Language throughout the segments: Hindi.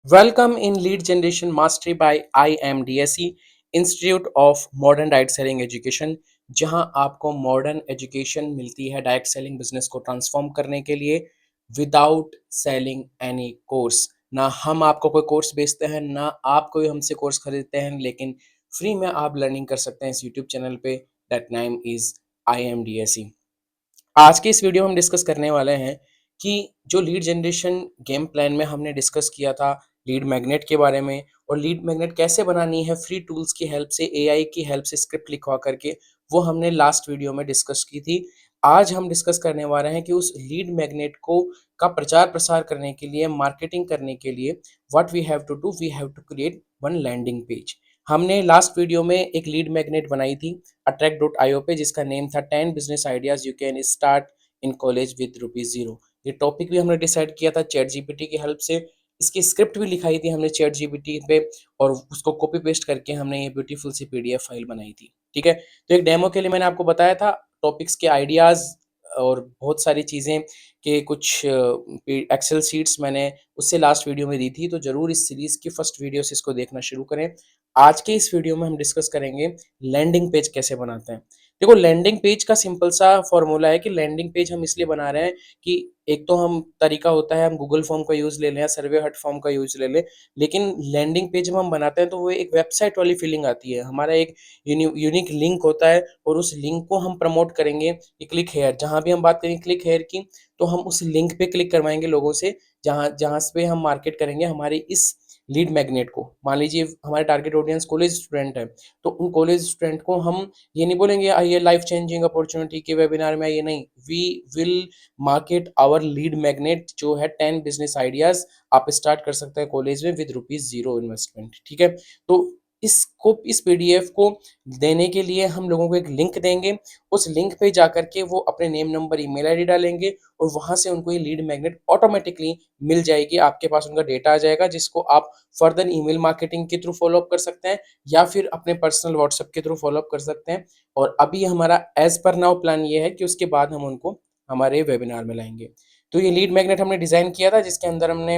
Welcome in Lead Generation Mastery by IMDSE Institute of Modern Direct Selling Education, जहां आपको मॉडर्न एजुकेशन मिलती है डायरेक्ट सेलिंग बिजनेस को ट्रांसफॉर्म करने के लिए विदाउट सेलिंग एनी कोर्स। ना हम आपको कोई कोर्स बेचते हैं, ना आप कोई हमसे कोर्स खरीदते हैं, लेकिन फ्री में आप लर्निंग कर सकते हैं इस यूट्यूब चैनल पे। That name is IMDSE। आज के इस वीडियो में हम डिस्कस करने वाले हैं कि जो लीड जनरेशन गेम प्लान में हमने डिस्कस किया था लीड मैग्नेट के बारे में, और लीड मैग्नेट कैसे बनानी है फ्री टूल्स की हेल्प से, एआई की हेल्प से स्क्रिप्ट लिखवा करके, वो हमने लास्ट वीडियो में डिस्कस की थी। आज हम डिस्कस करने वाले हैं कि उस लीड मैग्नेट को का प्रचार प्रसार करने के लिए, मार्केटिंग करने के लिए, what we have to do, we have to create one landing page. हमने लास्ट वीडियो में एक लीड मैग्नेट बनाई थी attract.io पे, जिसका नेम था 10 business ideas you can start in college with ₹0। ये टॉपिक भी हमने डिसाइड किया था चैट जीपीटी की हेल्प से। इसकी स्क्रिप्ट भी लिखाई थी हमने चैट जीपीटी पे, और उसको कॉपी पेस्ट करके हमने ये ब्यूटीफुल सी पीडीएफ फाइल बनाई थी। ठीक है, तो एक डेमो के लिए मैंने आपको बताया था टॉपिक्स के आइडियाज और बहुत सारी चीज़ें के कुछ एक्सेल शीट्स मैंने उससे लास्ट वीडियो में दी थी। तो जरूर इस सीरीज की फर्स्ट वीडियो से इसको देखना शुरू करें। आज के इस वीडियो में हम डिस्कस करेंगे लैंडिंग पेज कैसे बनाते हैं। देखो, लैंडिंग पेज का सिंपल सा फॉर्मूला है कि लैंडिंग पेज हम इसलिए बना रहे हैं कि एक तो हम तरीका होता है हम गूगल फॉर्म का यूज ले लें या सर्वे हट फॉर्म का यूज ले लें, लेकिन लैंडिंग पेज जब हम बनाते हैं तो वो एक वेबसाइट वाली फीलिंग आती है। हमारा एक यूनिक लिंक होता है और उस लिंक को हम प्रमोट करेंगे कि क्लिक हेयर, जहां भी हम बात करेंगे क्लिक हेयर की, तो हम उस लिंक पे क्लिक करवाएंगे लोगों से, जहां जहां पे हम मार्केट करेंगे हमारी इस लीड मैग्नेट को। मान लीजिए हमारे टारगेट ऑडियंस कॉलेज स्टूडेंट है, तो उन कॉलेज स्टूडेंट को हम ये नहीं बोलेंगे आइए लाइफ चेंजिंग अपॉर्चुनिटी के वेबिनार में आइए, नहीं, we will market our lead magnet जो है 10 बिजनेस आइडियाज आप स्टार्ट कर सकते हैं कॉलेज में विद ₹0 इन्वेस्टमेंट। ठीक है, तो इस पीडीएफ को देने के लिए हम लोगों को एक लिंक देंगे। उस लिंक पे जाकर के वो अपने नेम नंबर ईमेल आईडी डालेंगे और वहां से उनको ये लीड मैग्नेट ऑटोमेटिकली मिल जाएगी। आपके पास उनका डेटा आ जाएगा जिसको आप फर्दर ईमेल मार्केटिंग के थ्रू फॉलो अप कर सकते हैं या फिर अपने पर्सनल व्हाट्सएप के थ्रू फॉलो अप कर सकते हैं। और अभी हमारा एज पर नाउ प्लान ये है कि उसके बाद हम उनको हमारे वेबिनार में लाएंगे। तो ये लीड मैग्नेट हमने डिजाइन किया था जिसके अंदर हमने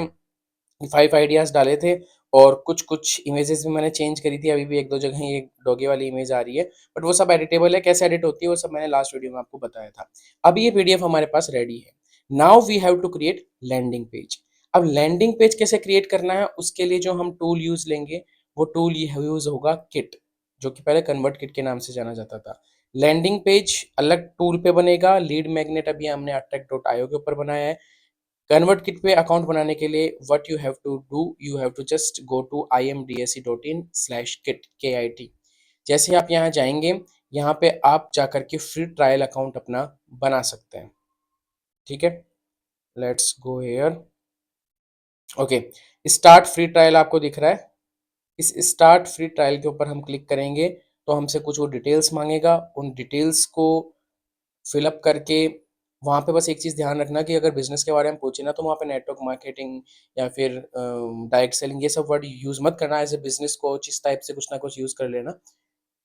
5 आइडियाज डाले थे, और कुछ कुछ इमेजेस भी मैंने चेंज करी थी। अभी भी एक दो जगह ये डॉगी वाली इमेज आ रही है, बट वो सब एडिटेबल है। कैसे एडिट होती है वो सब मैंने लास्ट वीडियो में आपको बताया था। अभी ये पीडीएफ हमारे पास रेडी है। Now we have to create landing page. अब लैंडिंग पेज कैसे क्रिएट करना है, उसके लिए जो हम टूल यूज लेंगे वो टूल यूज होगा किट, जो कि पहले कन्वर्ट किट के नाम से जाना जाता था। लैंडिंग पेज अलग टूल पे बनेगा। लीड मैग्नेट अभी हमने attract.io के ऊपर बनाया है। कन्वर्ट किट पे अकाउंट बनाने के लिए what you have to do, you have to just go to imdse.in/kit KIT। जैसे आप यहाँ जाएंगे, यहाँ पे आप जाकर के फ्री ट्रायल अकाउंट अपना बना सकते हैं। ठीक है, let's go here. Okay, start free trial आपको दिख रहा है। इस स्टार्ट फ्री ट्रायल के ऊपर हम क्लिक करेंगे तो हमसे कुछ वो डिटेल्स मांगेगा। उन डिटेल्स को फिलअप करके वहाँ पे बस एक चीज़ ध्यान रखना कि अगर बिजनेस के बारे में पूछे ना, तो वहाँ पे नेटवर्क मार्केटिंग या फिर डायरेक्ट सेलिंग ये सब वर्ड यूज़ मत करना। एज ए बिजनेस कोच इस टाइप से कुछ ना कुछ यूज़ कर लेना,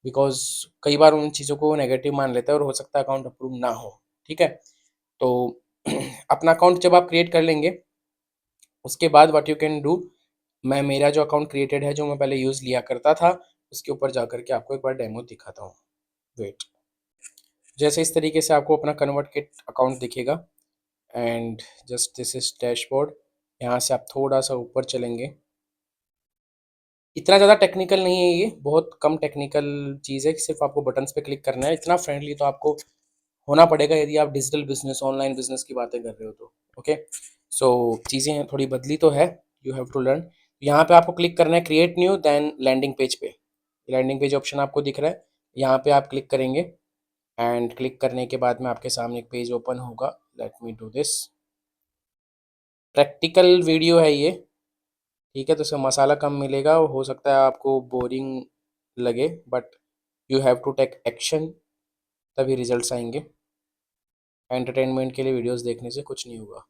बिकॉज कई बार उन चीज़ों को नेगेटिव मान लेता है और हो सकता है अकाउंट अप्रूव ना हो। ठीक है, तो अपना अकाउंट जब आप क्रिएट कर लेंगे, उसके बाद व्हाट यू कैन डू, मैं मेरा जो अकाउंट क्रिएटेड है जो मैं पहले यूज़ लिया करता था, उसके ऊपर जाकर के आपको एक बार डेमो दिखाता हूँ। वेट, जैसे इस तरीके से आपको अपना कन्वर्ट किट अकाउंट दिखेगा, and just this is dashboard. यहाँ से आप थोड़ा सा ऊपर चलेंगे। इतना ज़्यादा टेक्निकल नहीं है ये, बहुत कम टेक्निकल चीज़ है कि सिर्फ आपको बटन्स पे क्लिक करना है। इतना फ्रेंडली तो आपको होना पड़ेगा यदि आप डिजिटल बिजनेस, ऑनलाइन बिजनेस की बातें कर रहे हो तो। ओके, सो चीज़ें थोड़ी बदली तो है, यू हैव टू लर्न। यहाँ पे आपको क्लिक करना है create new, then landing page पे। लैंडिंग पेज ऑप्शन आपको दिख रहा है, यहाँ पे आप क्लिक करेंगे, एंड क्लिक करने के बाद में आपके सामने एक पेज ओपन होगा। Let me do this. Practical video है ये, ठीक है, तो इसमें मसाला कम मिलेगा। हो सकता है आपको बोरिंग लगे, but you have to take action, तभी रिजल्ट्स आएंगे। एंटरटेनमेंट के लिए वीडियोस देखने से कुछ नहीं होगा।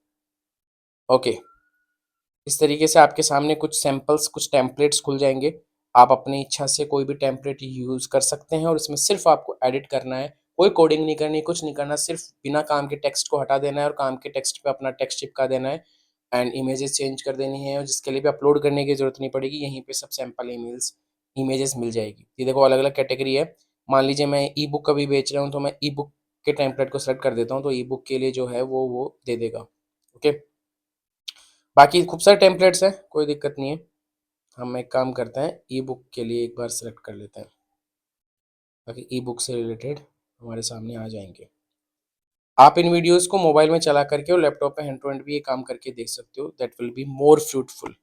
ओके, इस तरीके से आपके सामने कुछ सैम्पल्स, कुछ टेम्पलेट्स खुल जाएंगे। आप अपनी इच्छा से कोई भी टेम्पलेट यूज़ कर सकते हैं और इसमें सिर्फ आपको एडिट करना है। कोई कोडिंग नहीं करनी, कुछ नहीं करना, सिर्फ बिना काम के टेक्स्ट को हटा देना है और काम के टेक्स्ट पे अपना टेक्स्ट चिपका देना है। एंड इमेजेस चेंज कर देनी है, और जिसके लिए भी अपलोड करने की ज़रूरत नहीं पड़ेगी, यहीं पे सब सैंपल इमेजेस मिल जाएगी। ये देखो अलग अलग कैटेगरी है। मान लीजिए मैं ई बुक कभी बेच रहा हूँ, तो मैं ई बुक के टेम्पलेट को सेलेक्ट कर देता हूँ, तो ई बुक के लिए जो है वो दे देगा। ओके, बाकी खूब सारे टेम्पलेट्स हैं, कोई दिक्कत नहीं है। हम एक काम करते हैं, ई बुक के लिए एक बार सेलेक्ट कर लेते हैं, ताकि ई बुक से रिलेटेड हमारे सामने आ जाएंगे। आप इन वीडियोस को मोबाइल में चला करके और लैपटॉप पे हैंड टू हैंड भी ये काम करके देख सकते हो, that will be more fruitful.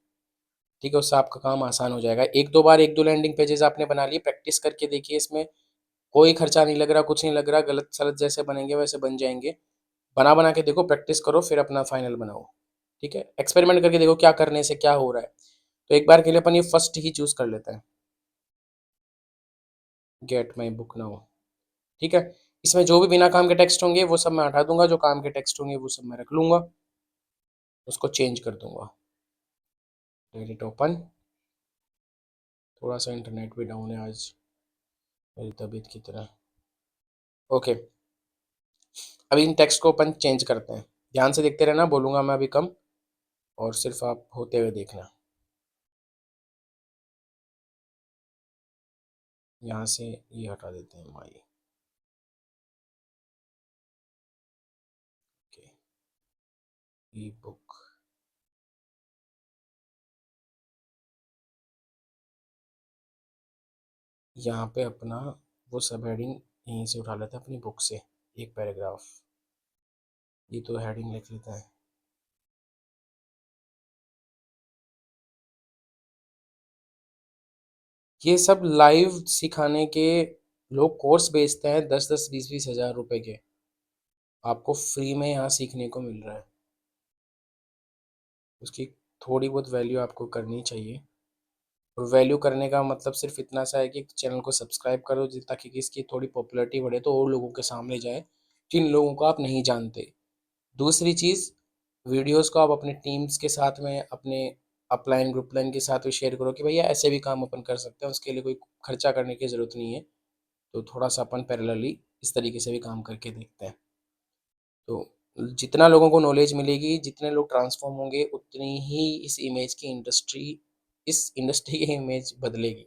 ठीक है, उससे आपका काम आसान हो जाएगा। एक दो बार एक दो लैंडिंग पेजेस आपने बना लिए, प्रैक्टिस करके देखिए, इसमें कोई खर्चा नहीं लग रहा, कुछ नहीं लग रहा, गलत सलत जैसे बनेंगे वैसे बन जाएंगे। बना बना के देखो, प्रैक्टिस करो, फिर अपना फाइनल बनाओ। ठीक है, एक्सपेरिमेंट करके देखो क्या करने से क्या हो रहा है। तो एक बार के लिए अपन ये फर्स्ट ही चूज कर लेते हैं, गेट माई बुक नाउ। ठीक है, इसमें जो भी बिना काम के टेक्स्ट होंगे वो सब मैं हटा दूंगा, जो काम के टेक्स्ट होंगे वो सब मैं रख लूंगा, उसको चेंज कर दूंगा। Let it open. थोड़ा सा इंटरनेट भी डाउन है आज, मेरी तबीयत की तरह। ओके, अभी इन टेक्स्ट को अपन चेंज करते हैं। ध्यान से देखते रहना, बोलूंगा मैं अभी कम, और सिर्फ आप होते हुए देखना। यहाँ से ये हटा देते हैं माई। ओके, ई बुक। यहाँ पे अपना वो सब हेडिंग यहीं से उठा लेते हैं अपनी बुक से, एक पैराग्राफ। ये तो हेडिंग लिख लेते हैं। ये सब लाइव सिखाने के लोग कोर्स बेचते हैं, 10-10 20-20 हज़ार रुपए के। आपको फ्री में यहाँ सीखने को मिल रहा है, उसकी थोड़ी बहुत वैल्यू आपको करनी चाहिए। और वैल्यू करने का मतलब सिर्फ इतना सा है कि चैनल को सब्सक्राइब करो, ताकि इसकी थोड़ी पॉपुलैरिटी बढ़े, तो और लोगों के सामने जाए जिन लोगों को आप नहीं जानते। दूसरी चीज़, वीडियोस को आप अपने टीम्स के साथ में, अपने अपलाइन ग्रुप लाइन के साथ भी शेयर करो कि भैया ऐसे भी काम अपन कर सकते हैं, उसके लिए कोई खर्चा करने की ज़रूरत नहीं है। तो थोड़ा सा अपन पैरेलली इस तरीके से भी काम करके देखते हैं। तो जितना लोगों को नॉलेज मिलेगी, जितने लोग ट्रांसफॉर्म होंगे, उतनी ही इस इंडस्ट्री की इमेज बदलेगी।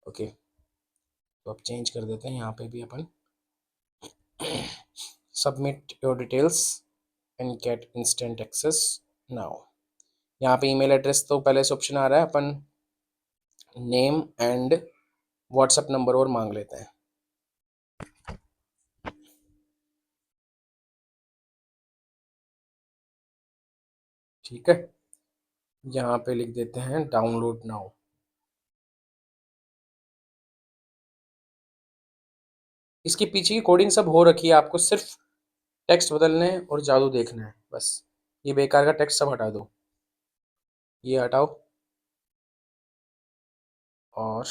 ओके, तो अब चेंज कर देते हैं यहाँ पे भी अपन, submit your details and get instant access now. यहाँ पे ईमेल एड्रेस तो पहले से ऑप्शन आ रहा है, अपन नेम एंड व्हाट्सएप नंबर और मांग लेते हैं। ठीक है, यहाँ पे लिख देते हैं डाउनलोड नाउ। इसके पीछे की कोडिंग सब हो रखी है, आपको सिर्फ टेक्स्ट बदलने हैं और जादू देखना है बस। ये बेकार का टेक्स्ट सब हटा दो, ये हटाओ, और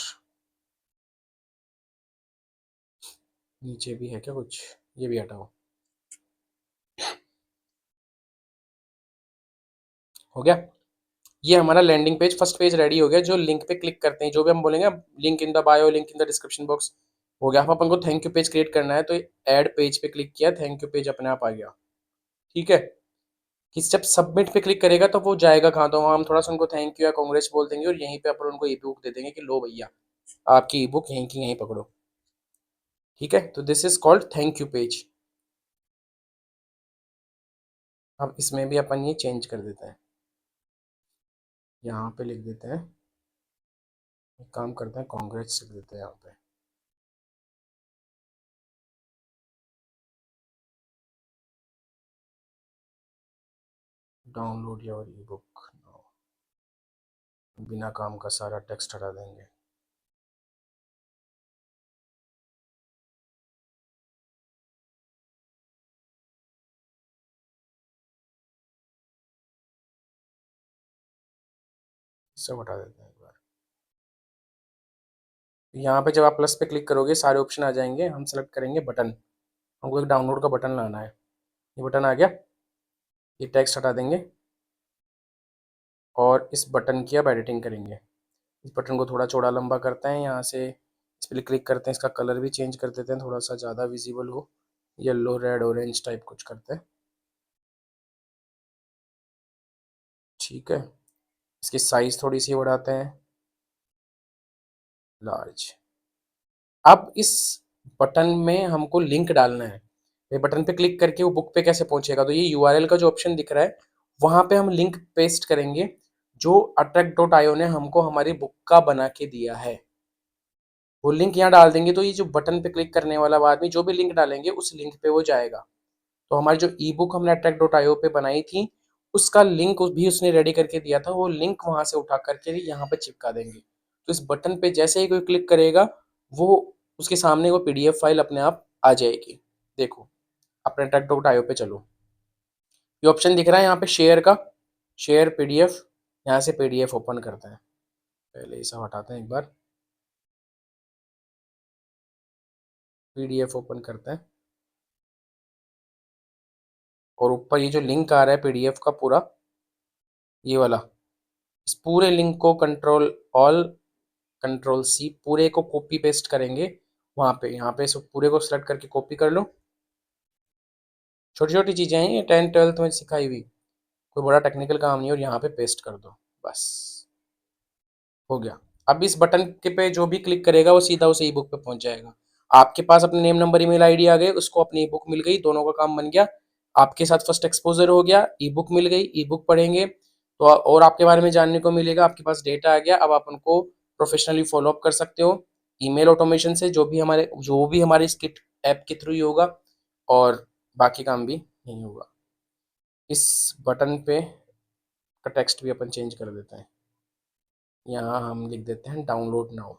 नीचे भी है क्या कुछ, ये भी हटाओ। हो गया, ये हमारा landing page, first page ready हो गया। जो लिंक पे क्लिक करते हैं, जो भी हम बोलेंगे, link in the bio, link in the description box, हो गया। अब अपन को थैंक यू पेज क्रिएट करना है, तो ऐड पेज पे क्लिक किया, थैंक यू पेज अपने आप आ गया। ठीक है, कि जब सबमिट पे क्लिक करेगा तो वो जाएगा कहाँ, तो हम थोड़ा सा उनको थैंक यू या कांग्रेस बोल देंगे, और यहीं पे अपन उनको ई बुक दे देंगे कि लो भैया, आपकी ई बुक यहीं की यहीं पकड़ो। ठीक है, तो this is called thank you page. अब इसमें भी अपन ये चेंज कर देते हैं, यहाँ पे लिख देते हैं, एक काम करते हैं, कांग्रेस लिख देते हैं यहाँ पे। डाउनलोड योर ई बुक, बिना काम का सारा टेक्स्ट हटा देंगे। सब हटा देते हैं एक बार। यहाँ पे जब आप प्लस पे क्लिक करोगे, सारे ऑप्शन आ जाएंगे, हम सेलेक्ट करेंगे बटन। हमको एक डाउनलोड का बटन लाना है, ये बटन आ गया। ये टेक्स्ट हटा देंगे, और इस बटन की अब एडिटिंग करेंगे। इस बटन को थोड़ा चौड़ा लंबा करते हैं, यहाँ से इस पर क्लिक करते हैं, इसका कलर भी चेंज कर देते हैं, थोड़ा सा ज़्यादा विजिबल हो, येलो रेड ऑरेंज टाइप कुछ करते हैं। ठीक है, इसकी साइज थोड़ी सी बढ़ाते हैं, लार्ज। अब इस बटन में हमको लिंक डालना है। ये बटन पे क्लिक करके वो बुक पे कैसे पहुंचेगा, तो ये यूआरएल का जो ऑप्शन दिख रहा है वहां पे हम लिंक पेस्ट करेंगे जो attract.io ने हमको हमारी बुक का बना के दिया है। वो लिंक यहाँ डाल देंगे तो ये जो बटन पे क्लिक करने वाला आदमी जो भी लिंक डालेंगे उस लिंक पे वो जाएगा। तो हमारी जो ई बुक हमने attract.io पे बनाई थी उसका लिंक भी उसने रेडी करके दिया था, वो लिंक वहां से उठा करके यहाँ पे चिपका देंगे। तो इस बटन पे जैसे ही कोई क्लिक करेगा वो उसके सामने वो पीडीएफ फाइल अपने आप आ जाएगी। देखो, अपने attract.io पे चलो, ये ऑप्शन दिख रहा है यहाँ पे शेयर का, शेयर पीडीएफ। यहाँ से पीडीएफ ओपन करते हैं, पहले ये सब हटाते हैं, एक बार पीडीएफ ओपन करते हैं और ऊपर ये जो लिंक आ रहा है पीडीएफ का पूरा, ये वाला, इस पूरे लिंक को कंट्रोल ऑल कंट्रोल सी पूरे को कॉपी पेस्ट करेंगे वहां पे। यहाँ पे सब पूरे को सिलेक्ट करके कॉपी कर लो। छोटी छोटी चीजें हैं ये, 10th 12th में सिखाई हुई, कोई बड़ा टेक्निकल काम नहीं है। और यहाँ पे पेस्ट कर दो, बस हो गया। अब इस बटन के पे जो भी क्लिक करेगा वो सीधा उस ई बुक पे पहुंच जाएगा। आपके पास अपने नेम नंबर ईमेल आईडी आ गए, उसको अपनी ई बुक मिल गई, दोनों का काम बन गया। आपके साथ फर्स्ट एक्सपोजर हो गया, ई बुक मिल गई, ई बुक पढ़ेंगे तो और आपके बारे में जानने को मिलेगा। आपके पास डेटा आ गया, अब आप उनको प्रोफेशनली फॉलो अप कर सकते हो ईमेल ऑटोमेशन से, जो भी हमारे इस किट ऐप के थ्रू ही होगा, और बाकी काम भी नहीं होगा। इस बटन पे का टेक्स्ट भी अपन चेंज कर देते हैं, यहाँ हम लिख देते हैं डाउनलोड नाउ।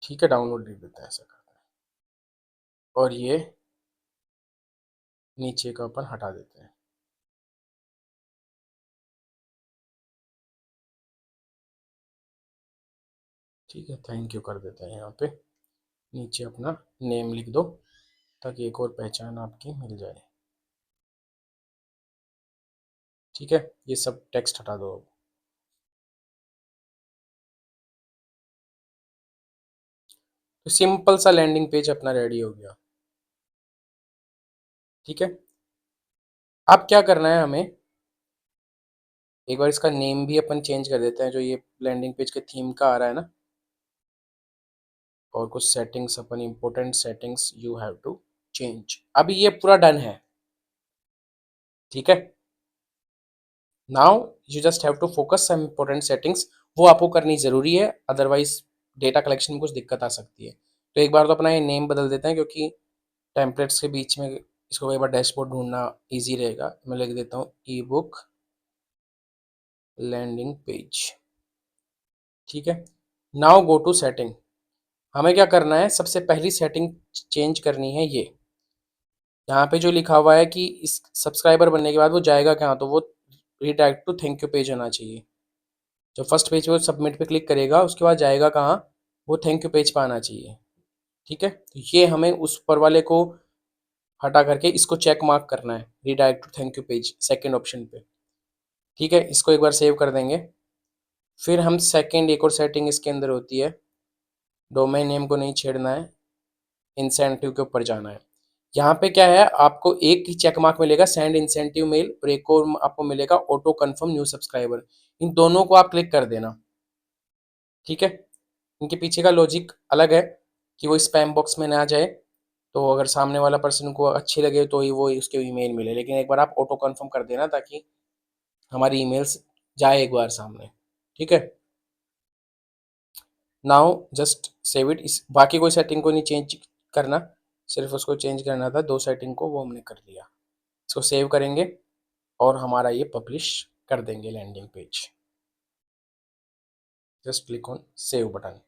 ठीक है, डाउनलोड लिख देते हैं, ऐसा करते हैं। और ये नीचे का अपन हटा देते हैं। ठीक है, थैंक यू कर देते हैं। यहाँ पे नीचे अपना नेम लिख दो ताकि एक और पहचान आपकी मिल जाए। ठीक है, ये सब टेक्स्ट हटा दो अब। तो सिंपल सा लैंडिंग पेज अपना रेडी हो गया। ठीक है, अब क्या करना है हमें, एक बार इसका नेम भी अपन चेंज कर देते हैं जो ये लैंडिंग पेज के थीम का आ रहा है ना। और कुछ सेटिंग्स अपन, important settings you have to change. अभी ये पूरा डन है। ठीक है, now you just have to focus some important settings, वो आपको करनी जरूरी है, अदरवाइज डेटा कलेक्शन में कुछ दिक्कत आ सकती है। तो एक बार तो अपना ये नेम बदल देते हैं क्योंकि टेम्पलेट्स के बीच में इसको एक बार डैशबोर्ड ढूंढना इजी रहेगा। मैं लिख देता हूँ ई बुक लैंडिंग पेज। ठीक है, नाउ गो टू सेटिंग। हमें क्या करना है, सबसे पहली सेटिंग चेंज करनी है ये। यहाँ पे जो लिखा हुआ है कि इस सब्सक्राइबर बनने के बाद वो जाएगा कहाँ, तो वो redirect to thank you page होना चाहिए। जो फर्स्ट पेज पे वो सबमिट पे क्लिक करेगा उसके बाद जाएगा कहाँ, वो थैंक यू पेज पे आना चाहिए। ठीक है, तो ये हमें उस ऊपर वाले को हटा करके इसको चेक मार्क करना है, redirect to thank you page second option पे। ठीक है, इसको एक बार सेव कर देंगे। फिर हम सेकेंड एक और सेटिंग इसके अंदर होती है, डोमेन नेम को नहीं छेड़ना है, इंसेंटिव के ऊपर जाना है। यहाँ पे क्या है, आपको एक ही चेक मार्क मिलेगा सेंड इंसेंटिव मेल, और एक और आपको मिलेगा ऑटो कन्फर्म न्यू सब्सक्राइबर। इन दोनों को आप क्लिक कर देना। ठीक है, इनके पीछे का लॉजिक अलग है कि वो स्पैम बॉक्स में ना जाए, तो अगर सामने वाला पर्सन को अच्छी लगे तो ही वो उसके ईमेल मिले। लेकिन एक बार आप ऑटो कन्फर्म कर देना ताकि हमारी ईमेल्स जाए एक बार सामने। ठीक है, नाउ जस्ट सेव इट। इस बाकी कोई सेटिंग को नहीं चेंज करना, सिर्फ उसको चेंज करना था, दो सेटिंग को वो हमने कर लिया। इसको सेव करेंगे और हमारा ये पब्लिश कर देंगे landing page. Just click on save button.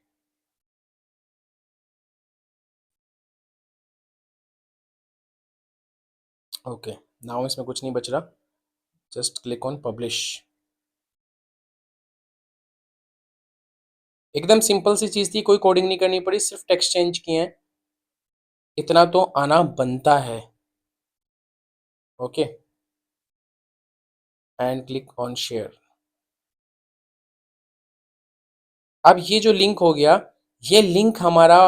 Okay, now इसमें कुछ नहीं बच रहा, जस्ट क्लिक ऑन पब्लिश। एकदम सिंपल सी चीज थी, कोई कोडिंग नहीं करनी पड़ी, सिर्फ टेक्स्ट चेंज किए हैं, इतना तो आना बनता है। Okay, and click on share. अब ये जो लिंक हो गया, ये लिंक हमारा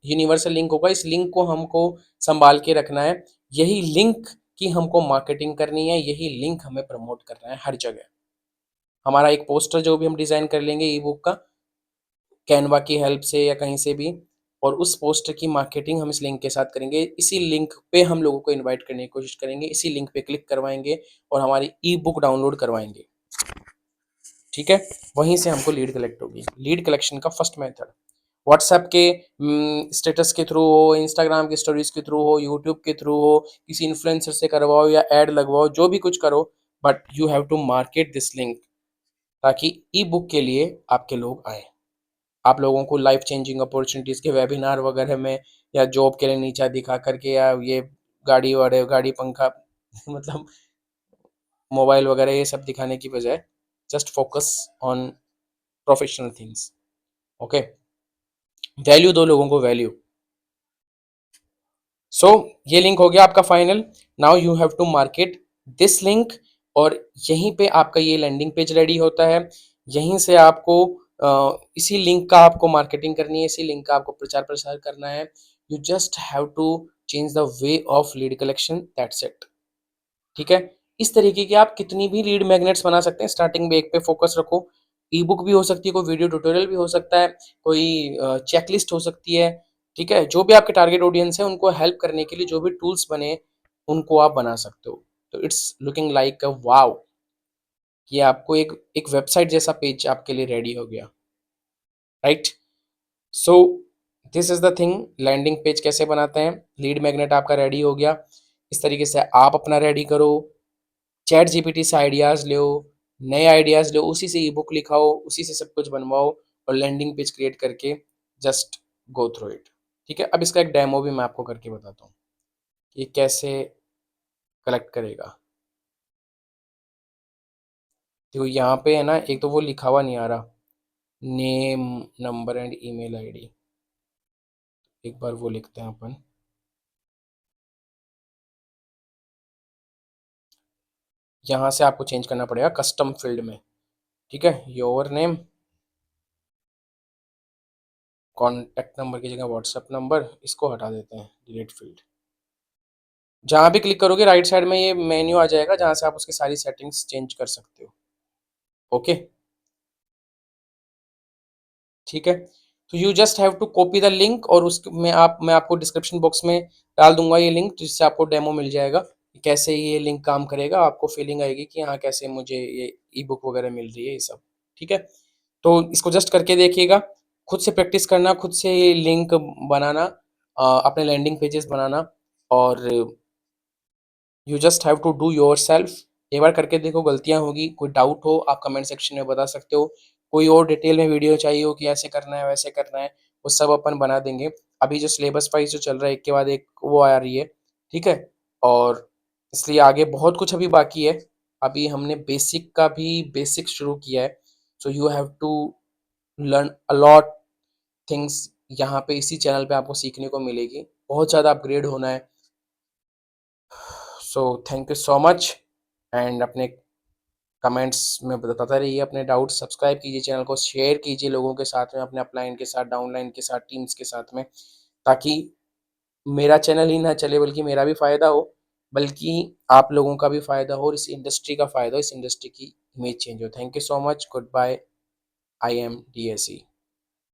यूनिवर्सल लिंक होगा। इस लिंक को हमको संभाल के रखना है। यही लिंक कि हमको मार्केटिंग करनी है, यही लिंक हमें प्रमोट करना है हर जगह। हमारा एक पोस्टर जो भी हम डिज़ाइन कर लेंगे ई बुक का, कैनवा की हेल्प से या कहीं से भी, और उस पोस्टर की मार्केटिंग हम इस लिंक के साथ करेंगे। इसी लिंक पे हम लोगों को इनवाइट करने की कोशिश करेंगे, इसी लिंक पे क्लिक करवाएँगे और हमारी ई बुक डाउनलोड करवाएँगे, ठीक है? वहीं से हमको लीड कलेक्ट होगी। लीड कलेक्शन का फर्स्ट मेथड व्हाट्सएप के स्टेटस के थ्रू हो, इंस्टाग्राम की स्टोरीज के थ्रू हो, यूट्यूब के थ्रू हो, किसी इन्फ्लुएंसर से करवाओ या ऐड लगवाओ, जो भी कुछ करो, but you have to market this link, ताकि ई बुक के लिए आपके लोग आए। आप लोगों को लाइफ चेंजिंग अपॉर्चुनिटीज़ के वेबिनार वगैरह में या जॉब के लिए नीचा दिखा करके या ये गाड़ी वाड़े गाड़ी पंखा मतलब मोबाइल वगैरह ये सब दिखाने की बजाय just focus on professional things. Okay, value दो लोगों को, वैल्यू। सो ये लिंक हो गया आपका final. Now you have to market this link, और यहीं पे आपका ये लैंडिंग पेज रेडी होता है। यहीं से आपको इसी लिंक का आपको मार्केटिंग करनी है, इसी लिंक का आपको प्रचार प्रसार करना है। You just have to change the way of lead collection, that's it, ठीक है? इस तरीके की आप कितनी भी लीड मैग्नेट्स बना सकते हैं। स्टार्टिंग में एक पे फोकस रखो। ई बुक भी हो सकती है, कोई वीडियो ट्यूटोरियल भी हो सकता है, कोई चेकलिस्ट हो सकती है, ठीक है? जो भी आपके टारगेट ऑडियंस है उनको हेल्प करने के लिए जो भी टूल्स बने, उनको आप बना सकते हो। तो इट्स लुकिंग लाइक अ वाव, ये आपको एक एक वेबसाइट जैसा पेज आपके लिए रेडी हो गया, right? So this is the thing, landing page कैसे बनाते हैं। लीड मैग्नेट आपका रेडी हो गया। इस तरीके से आप अपना रेडी करो, चैट जीपीटी से आइडियाज़ लो, नए आइडियाज़ लो, उसी से ई बुक लिखाओ, उसी से सब कुछ बनवाओ और लैंडिंग पेज क्रिएट करके जस्ट गो थ्रू इट, ठीक है? अब इसका एक डेमो भी मैं आपको करके बताता हूँ कि कैसे कलेक्ट करेगा। देखो यहाँ पे है ना, एक तो वो लिखा हुआ नहीं आ रहा, name, number and email ID. एक बार वो लिखते हैं अपन। यहाँ से आपको चेंज करना पड़ेगा कस्टम फील्ड में, ठीक है? योर नेम, कॉन्टैक्ट नंबर की जगह व्हाट्सएप नंबर, इसको हटा देते हैं, डिलीट फील्ड। जहाँ भी क्लिक करोगे राइट साइड में ये मेन्यू आ जाएगा जहाँ से आप उसकी सारी सेटिंग्स चेंज कर सकते हो। ओके, ठीक है? तो you just have to copy the link, और उस में आप मैं आपको डिस्क्रिप्शन बॉक्स में डाल दूंगा ये लिंक, जिससे आपको डेमो मिल जाएगा कि कैसे ये लिंक काम करेगा। आपको फीलिंग आएगी कि हाँ, कैसे मुझे ये ई बुक वगैरह मिल रही है, ये सब, ठीक है? तो इसको जस्ट करके देखिएगा, खुद से प्रैक्टिस करना, खुद से ये लिंक बनाना, अपने लैंडिंग पेजेस बनाना, और you just have to do yourself. एक बार करके देखो, गलतियां होगी, कोई डाउट हो आप कमेंट सेक्शन में बता सकते हो, कोई और डिटेल में वीडियो चाहिए हो कि ऐसे करना है वैसे करना है, वो सब अपन बना देंगे। अभी जो सिलेबस वाइज जो चल रहा है एक के बाद एक वो आ रही है, ठीक है? और इसलिए आगे बहुत कुछ अभी बाकी है। अभी हमने बेसिक का भी बेसिक शुरू किया है। So you have to learn a lot things, यहाँ पे इसी चैनल पे आपको सीखने को मिलेगी। बहुत ज़्यादा अपग्रेड होना है। So thank you so much, and अपने कमेंट्स में बताते रहिए अपने डाउट्स। सब्सक्राइब कीजिए चैनल को, शेयर कीजिए लोगों के साथ में, अपने अपलाइन के साथ, डाउनलाइन के साथ, टीम्स के साथ में, ताकि मेरा चैनल ही ना चले बल्कि मेरा भी फ़ायदा हो, बल्कि आप लोगों का भी फ़ायदा हो और इस इंडस्ट्री का फ़ायदा हो, इस इंडस्ट्री की इमेज चेंज हो। Thank you so much, goodbye, I am DSE।